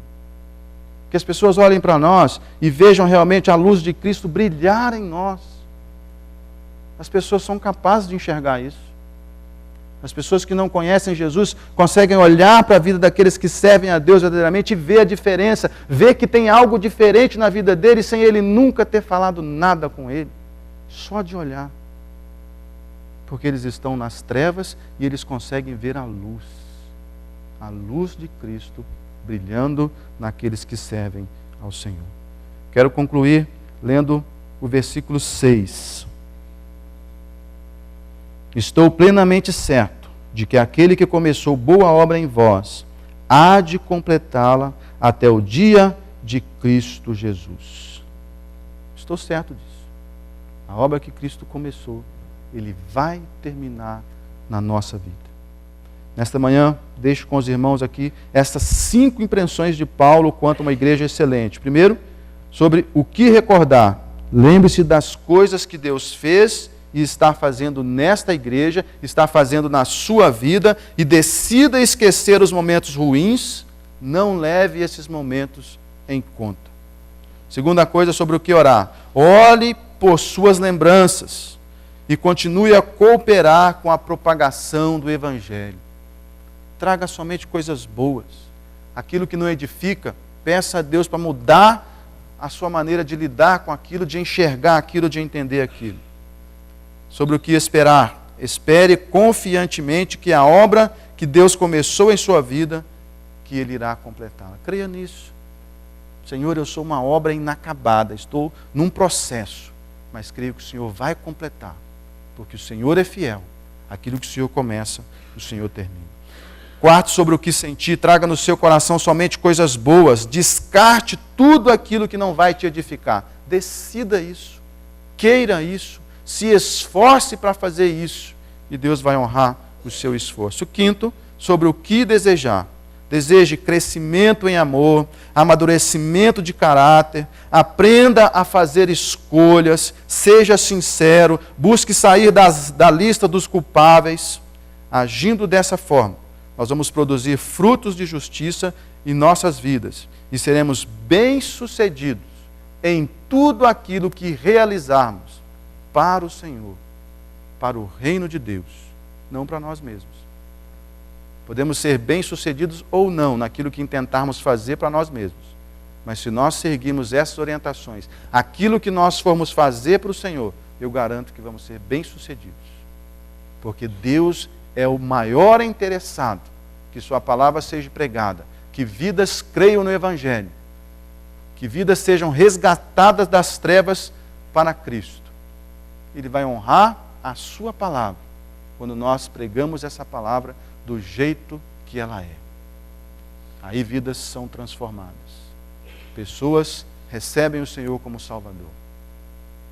Que as pessoas olhem para nós e vejam realmente a luz de Cristo brilhar em nós. As pessoas são capazes de enxergar isso. As pessoas que não conhecem Jesus conseguem olhar para a vida daqueles que servem a Deus verdadeiramente e ver a diferença, ver que tem algo diferente na vida dele sem ele nunca ter falado nada com ele. Só de olhar. Porque eles estão nas trevas e eles conseguem ver a luz de Cristo brilhando naqueles que servem ao Senhor. Quero concluir lendo o versículo 6. Estou plenamente certo de que aquele que começou boa obra em vós há de completá-la até o dia de Cristo Jesus. Estou certo disso. A obra que Cristo começou, Ele vai terminar na nossa vida. Nesta manhã, deixo com os irmãos aqui estas 5 impressões de Paulo quanto a uma igreja excelente. Primeiro, sobre o que recordar. Lembre-se das coisas que Deus fez e está fazendo nesta igreja, está fazendo na sua vida, e decida esquecer os momentos ruins, não leve esses momentos em conta. Segunda coisa sobre o que orar. Olhe por suas lembranças e continue a cooperar com a propagação do Evangelho. Traga somente coisas boas. Aquilo que não edifica, peça a Deus para mudar a sua maneira de lidar com aquilo, de enxergar aquilo, de entender aquilo. Sobre o que esperar. Espere confiantemente que a obra que Deus começou em sua vida, que Ele irá completá-la. Creia nisso. Senhor, eu sou uma obra inacabada, estou num processo, mas creio que o Senhor vai completar, porque o Senhor é fiel. Aquilo que o Senhor começa, o Senhor termina. Quarto, sobre o que sentir, traga no seu coração somente coisas boas, descarte tudo aquilo que não vai te edificar. Decida isso, queira isso, se esforce para fazer isso, e Deus vai honrar o seu esforço. Quinto, sobre o que desejar. Deseje crescimento em amor, amadurecimento de caráter, aprenda a fazer escolhas, seja sincero, busque sair da lista dos culpáveis. Agindo dessa forma, nós vamos produzir frutos de justiça em nossas vidas e seremos bem-sucedidos em tudo aquilo que realizarmos para o Senhor, para o reino de Deus, não para nós mesmos. Podemos ser bem-sucedidos ou não naquilo que intentarmos fazer para nós mesmos. Mas se nós seguirmos essas orientações, aquilo que nós formos fazer para o Senhor, eu garanto que vamos ser bem-sucedidos. Porque Deus é o maior interessado que sua palavra seja pregada, que vidas creiam no Evangelho, que vidas sejam resgatadas das trevas para Cristo. Ele vai honrar a sua palavra quando nós pregamos essa palavra do jeito que ela é. Aí vidas são transformadas. Pessoas recebem o Senhor como Salvador.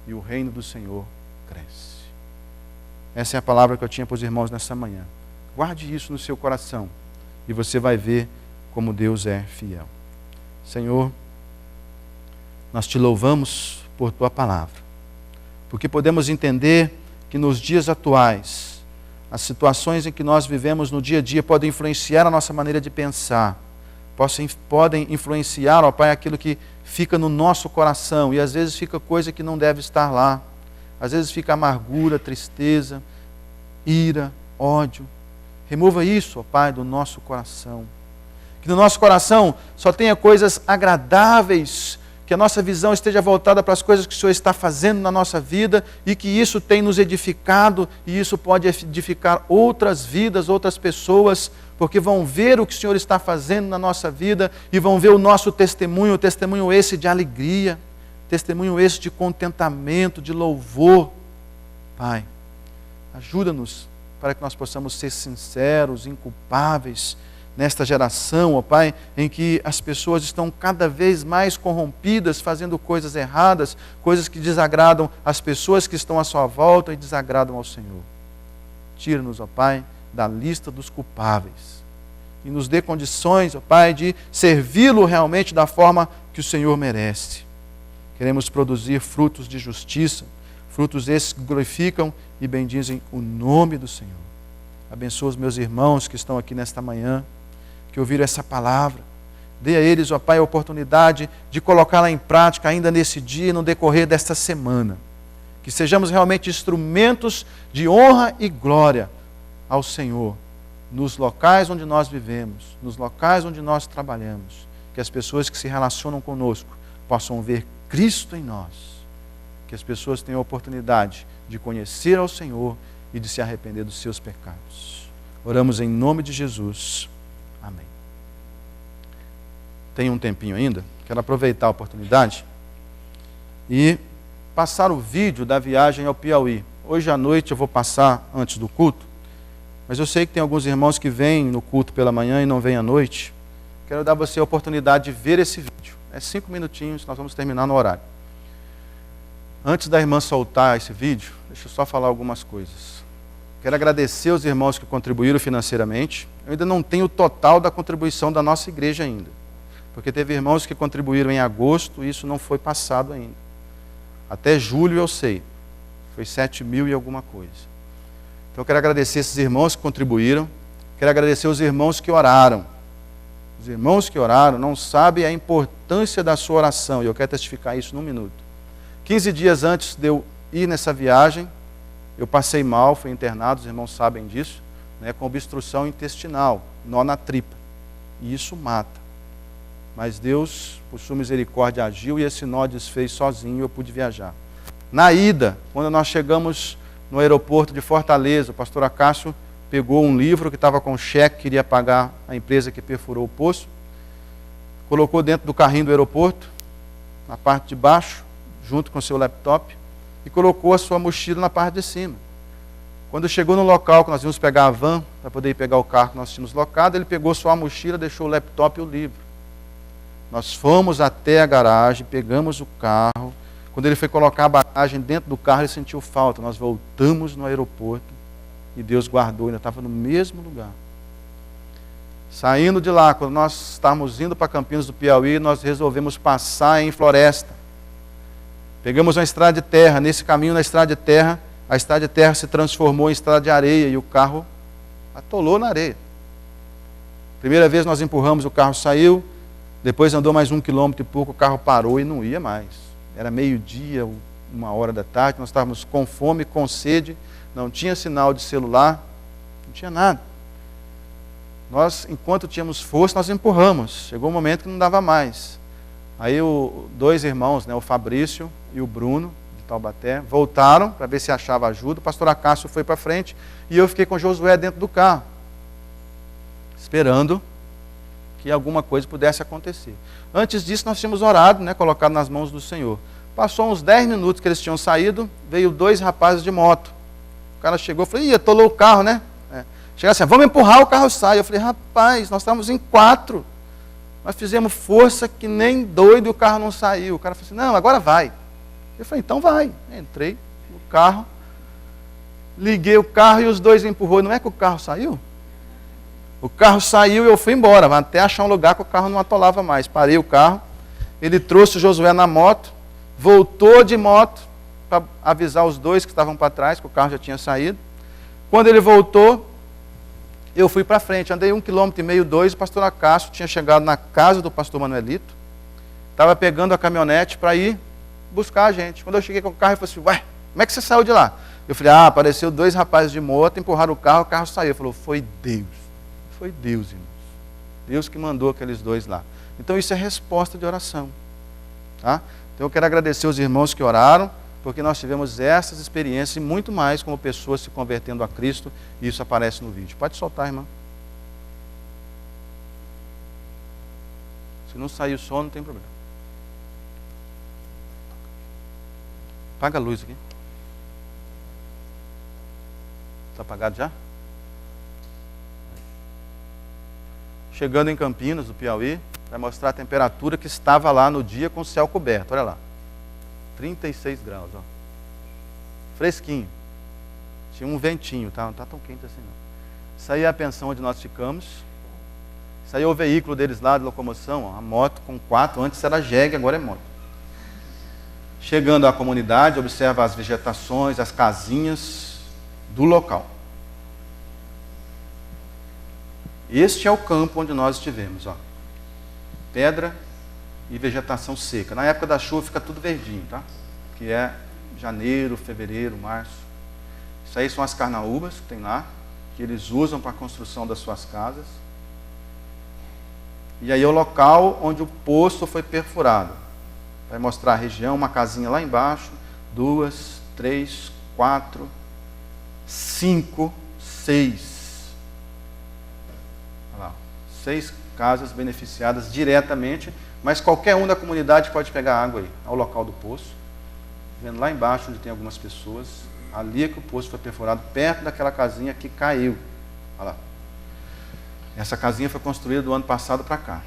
E o reino do Senhor cresce. Essa é a palavra que eu tinha para os irmãos nessa manhã. Guarde isso no seu coração. E você vai ver como Deus é fiel. Senhor, nós te louvamos por tua palavra. Porque podemos entender que nos dias atuais, as situações em que nós vivemos no dia a dia podem influenciar a nossa maneira de pensar. Podem influenciar, ó Pai, aquilo que fica no nosso coração. E às vezes fica coisa que não deve estar lá. Às vezes fica amargura, tristeza, ira, ódio. Remova isso, ó Pai, do nosso coração. Que no nosso coração só tenha coisas agradáveis, que a nossa visão esteja voltada para as coisas que o Senhor está fazendo na nossa vida e que isso tem nos edificado e isso pode edificar outras vidas, outras pessoas, porque vão ver o que o Senhor está fazendo na nossa vida e vão ver o nosso testemunho, o testemunho esse de alegria, testemunho esse de contentamento, de louvor. Pai, ajuda-nos para que nós possamos ser sinceros, inculpáveis nesta geração, ó Pai, em que as pessoas estão cada vez mais corrompidas, fazendo coisas erradas, coisas que desagradam as pessoas que estão à sua volta e desagradam ao Senhor. Tira-nos, ó Pai, da lista dos culpáveis e nos dê condições, ó Pai, de servi-lo realmente da forma que o Senhor merece. Queremos produzir frutos de justiça, frutos esses que glorificam e bendizem o nome do Senhor. Abençoa os meus irmãos que estão aqui nesta manhã, que ouviram essa palavra. Dê a eles, ó Pai, a oportunidade de colocá-la em prática ainda nesse dia e no decorrer desta semana. Que sejamos realmente instrumentos de honra e glória ao Senhor, nos locais onde nós vivemos, nos locais onde nós trabalhamos. Que as pessoas que se relacionam conosco possam ver Cristo em nós. Que as pessoas tenham a oportunidade de conhecer ao Senhor e de se arrepender dos seus pecados. Oramos em nome de Jesus. Amém. Tem um tempinho ainda? Quero aproveitar a oportunidade e passar o vídeo da viagem ao Piauí. Hoje à noite eu vou passar antes do culto, mas eu sei que tem alguns irmãos que vêm no culto pela manhã e não vêm à noite. Quero dar a você a oportunidade de ver esse vídeo. É 5 minutinhos, nós vamos terminar no horário. Antes da irmã soltar esse vídeo, deixa eu só falar algumas coisas. Quero agradecer aos irmãos que contribuíram financeiramente. Eu ainda não tenho o total da contribuição da nossa igreja ainda, porque teve irmãos que contribuíram em agosto e isso não foi passado ainda. Até julho eu sei, foi 7.000 e alguma coisa. Então eu quero agradecer esses irmãos que contribuíram, quero agradecer os irmãos que oraram. Os irmãos que oraram não sabem a importância da sua oração, e eu quero testificar isso num minuto. 15 dias antes de eu ir nessa viagem, eu passei mal, fui internado, os irmãos sabem disso, com obstrução intestinal, nó na tripa. E isso mata. Mas Deus, por sua misericórdia, agiu e esse nó desfez sozinho e eu pude viajar. Na ida, quando nós chegamos no aeroporto de Fortaleza, o pastor Acácio pegou um livro que estava com cheque, queria pagar a empresa que perfurou o poço, colocou dentro do carrinho do aeroporto, na parte de baixo, junto com o seu laptop, e colocou a sua mochila na parte de cima. Quando chegou no local, que nós íamos pegar a van, para poder ir pegar o carro que nós tínhamos locado, ele pegou sua mochila, deixou o laptop e o livro. Nós fomos até a garagem, pegamos o carro. Quando ele foi colocar a bagagem dentro do carro, ele sentiu falta. Nós voltamos no aeroporto e Deus guardou, ainda estava no mesmo lugar. Saindo de lá, quando nós estávamos indo para Campinas do Piauí, nós resolvemos passar em Floresta. Pegamos uma estrada de terra. Nesse caminho na estrada de terra, a estrada de terra se transformou em estrada de areia e o carro atolou na areia. Primeira vez nós empurramos, o carro saiu. Depois andou mais 1 quilômetro e pouco, o carro parou e não ia mais. Era meio-dia, 1h da tarde, nós estávamos com fome, com sede, não tinha sinal de celular, não tinha nada. Nós, enquanto tínhamos força, nós empurramos. Chegou um momento que não dava mais. Aí dois irmãos, o Fabrício e o Bruno, de Taubaté, voltaram para ver se achava ajuda. O pastor Acácio foi para frente e eu fiquei com Josué dentro do carro, esperando que alguma coisa pudesse acontecer. Antes disso, nós tínhamos orado, colocado nas mãos do Senhor. Passou uns 10 minutos que eles tinham saído, veio 2 rapazes de moto. O cara chegou, eu falei, atolou o carro, Chegaram assim, vamos empurrar, o carro sai. Eu falei, rapaz, nós estávamos em 4. Nós fizemos força que nem doido e o carro não saiu. O cara falou assim, não, agora vai. Eu falei, então vai. Entrei no carro, liguei o carro e os 2 empurrou. Não é que o carro saiu? O carro saiu e eu fui embora, até achar um lugar que o carro não atolava mais. Parei o carro, ele trouxe o Josué na moto, voltou de moto para avisar os 2 que estavam para trás, que o carro já tinha saído. Quando ele voltou, eu fui para frente, andei 1,5 km, 2, o pastor Acácio tinha chegado na casa do pastor Manuelito, estava pegando a caminhonete para ir buscar a gente. Quando eu cheguei com o carro, ele falou assim, ué, como é que você saiu de lá? Eu falei, apareceu 2 rapazes de moto, empurraram o carro saiu. Ele falou, foi Deus. Foi Deus, irmãos. Deus que mandou aqueles 2 lá. Então isso é resposta de oração. Tá? Então eu quero agradecer os irmãos que oraram, porque nós tivemos essas experiências e muito mais como pessoas se convertendo a Cristo, e isso aparece no vídeo. Pode soltar, irmã. Se não sair o som, não tem problema. Apaga a luz aqui. Está apagado já? chegando em Campinas, do Piauí, vai mostrar a temperatura que estava lá no dia com o céu coberto. Olha lá, 36 graus, ó. Fresquinho. Tinha um ventinho, tá? Não está tão quente assim não. Isso aí é a pensão onde nós ficamos. Isso aí é o veículo deles lá de locomoção, ó, a moto com 4, antes era jegue, agora é moto. Chegando à comunidade, observa as vegetações, as casinhas do local. Este é o campo onde nós estivemos, ó. Pedra e vegetação seca. Na época da chuva fica tudo verdinho, tá? Que é janeiro, fevereiro, março. Isso aí são as carnaúbas que tem lá, que eles usam para a construção das suas casas. E aí é o local onde o poço foi perfurado. Vai mostrar a região, uma casinha lá embaixo, 2, 3, 4, 5, 6. Olha lá, 6 casas beneficiadas diretamente, mas qualquer um da comunidade pode pegar água aí, ao local do poço. Vendo lá embaixo onde tem algumas pessoas, ali é que o poço foi perfurado, perto daquela casinha que caiu. Olha lá. Essa casinha foi construída do ano passado para cá.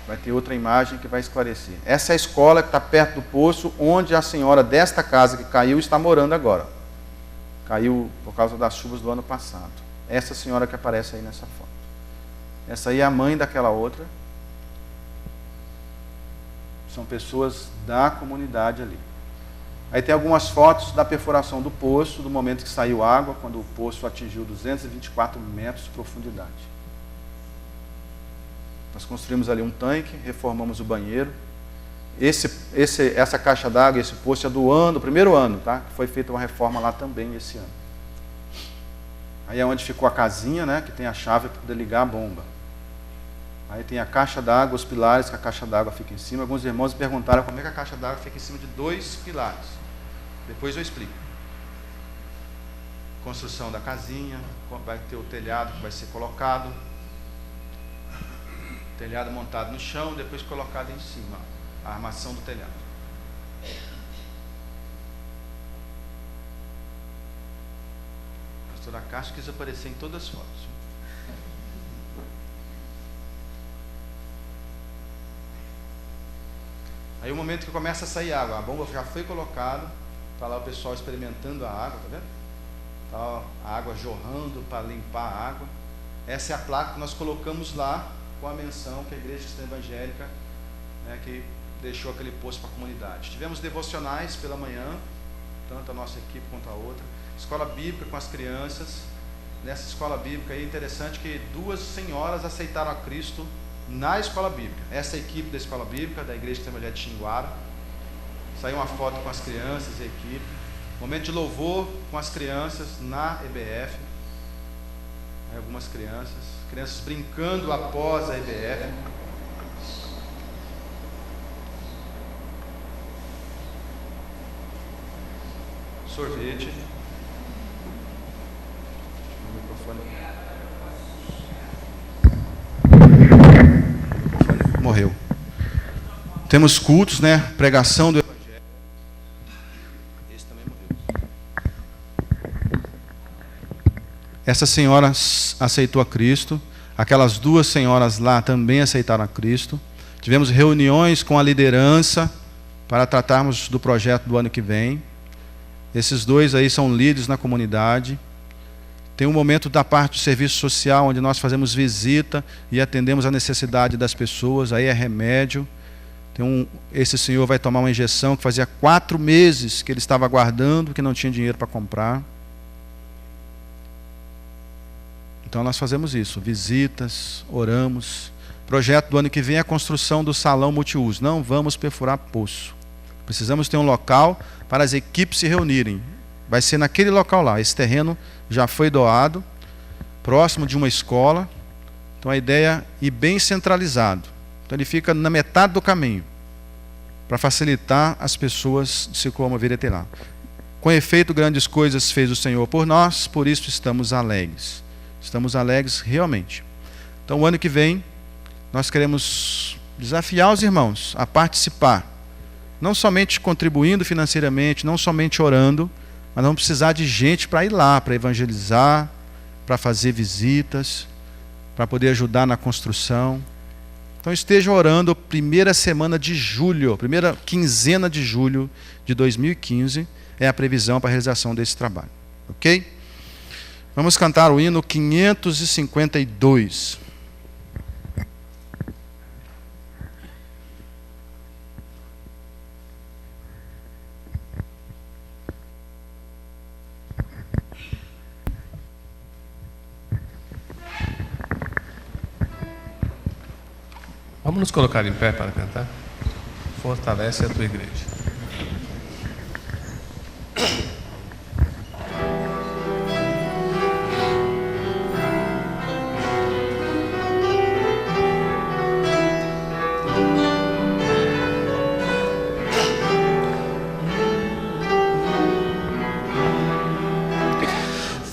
Vai ter outra imagem que vai esclarecer. Essa é a escola que está perto do poço, onde a senhora desta casa que caiu está morando agora. Caiu por causa das chuvas do ano passado. Essa senhora que aparece aí nessa foto. Essa aí é a mãe daquela outra. São pessoas da comunidade ali. Aí tem algumas fotos da perfuração do poço, do momento que saiu água, quando o poço atingiu 224 metros de profundidade. Nós construímos ali um tanque, reformamos o banheiro. Essa caixa d'água, esse poço é do primeiro ano, tá? Foi feita uma reforma lá também esse ano. Aí é onde ficou a casinha, né? Que tem a chave para poder ligar a bomba. Aí tem a caixa d'água, os pilares que a caixa d'água fica em cima. Alguns irmãos me perguntaram como é que a caixa d'água fica em cima de 2 pilares. Depois eu explico. Construção da casinha, vai ter o telhado que vai ser colocado. Telhado montado no chão, depois colocado em cima, a armação do telhado. A pastora Castro quis aparecer em todas as fotos. Aí o momento que começa a sair água, a bomba já foi colocada, está lá o pessoal experimentando a água, tá vendo? Tá a água jorrando para limpar a água. Essa é a placa que nós colocamos lá, com a menção que a Igreja Cristã Evangélica, né, que deixou aquele poço para a comunidade. Tivemos devocionais pela manhã, tanto a nossa equipe quanto a outra. Escola bíblica com as crianças. Nessa escola bíblica aí é interessante que 2 senhoras aceitaram a Cristo na escola bíblica. Essa é a equipe da escola bíblica, da Igreja Cristã Evangélica de Xinguara. Saiu uma foto com as crianças e a equipe. Momento de louvor com as crianças na EBF. Aí algumas crianças brincando após a EBF. Sorvete. O microfone morreu. Temos cultos, né? Pregação do Evangelho. Esse também morreu. Essa senhora aceitou a Cristo. Aquelas 2 senhoras lá também aceitaram a Cristo. Tivemos reuniões com a liderança para tratarmos do projeto do ano que vem. Esses 2 aí são líderes na comunidade. Tem um momento da parte do serviço social, onde nós fazemos visita e atendemos a necessidade das pessoas. Aí é remédio. Esse senhor vai tomar uma injeção que fazia 4 meses que ele estava aguardando, que não tinha dinheiro para comprar. Então nós fazemos isso, visitas, oramos. O projeto do ano que vem é a construção do salão multiuso. Não vamos perfurar poço. Precisamos ter um local para as equipes se reunirem. Vai ser naquele local lá. Esse terreno já foi doado, próximo de uma escola. Então a ideia é ir bem centralizado. Então ele fica na metade do caminho, para facilitar as pessoas de se locomoverem até lá. Com efeito, grandes coisas fez o Senhor por nós, por isso estamos alegres. Estamos alegres realmente. Então o ano que vem, nós queremos desafiar os irmãos a participar. Não somente contribuindo financeiramente, não somente orando, mas vamos precisar de gente para ir lá, para evangelizar, para fazer visitas. para poder ajudar na construção. Então esteja orando, primeira semana de julho, primeira quinzena de julho de 2015 é a previsão para a realização desse trabalho. Ok? Vamos cantar o hino 552. Vamos nos colocar em pé para cantar? Fortalece a tua igreja.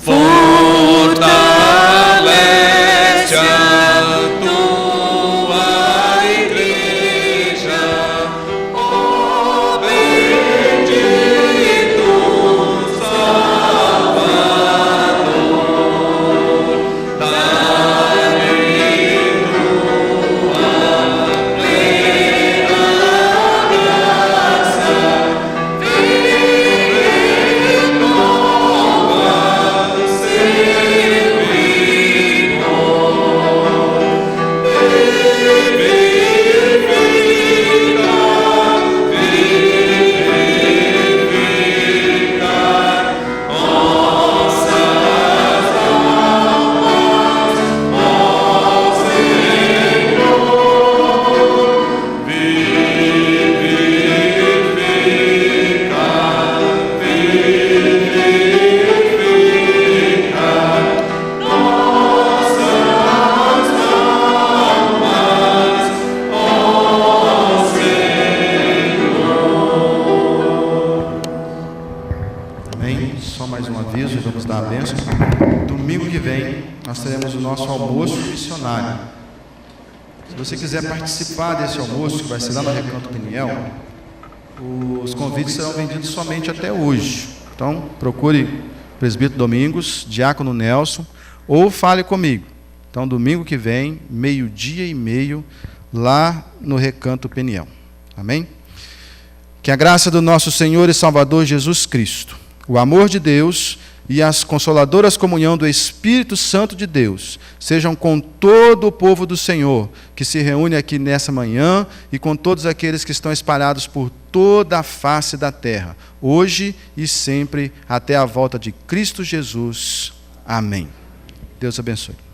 Fortalece a tua igreja, ó bendito Salvador, dá-lhe tua plena graça, viver nova, Só mais um aviso e vamos dar a bênção. Domingo que vem nós teremos o nosso almoço missionário. Se você quiser participar desse almoço, que vai ser lá no Recanto Peniel, os convites serão vendidos somente até hoje. Então, procure o presbítero Domingos, diácono Nelson, ou fale comigo. Então, domingo que vem, 12:30, lá no Recanto Peniel. Amém? Que a graça do nosso Senhor e Salvador Jesus Cristo, o amor de Deus e as consoladoras comunhão do Espírito Santo de Deus sejam com todo o povo do Senhor que se reúne aqui nessa manhã e com todos aqueles que estão espalhados por toda a face da terra, hoje e sempre, até a volta de Cristo Jesus. Amém. Deus abençoe.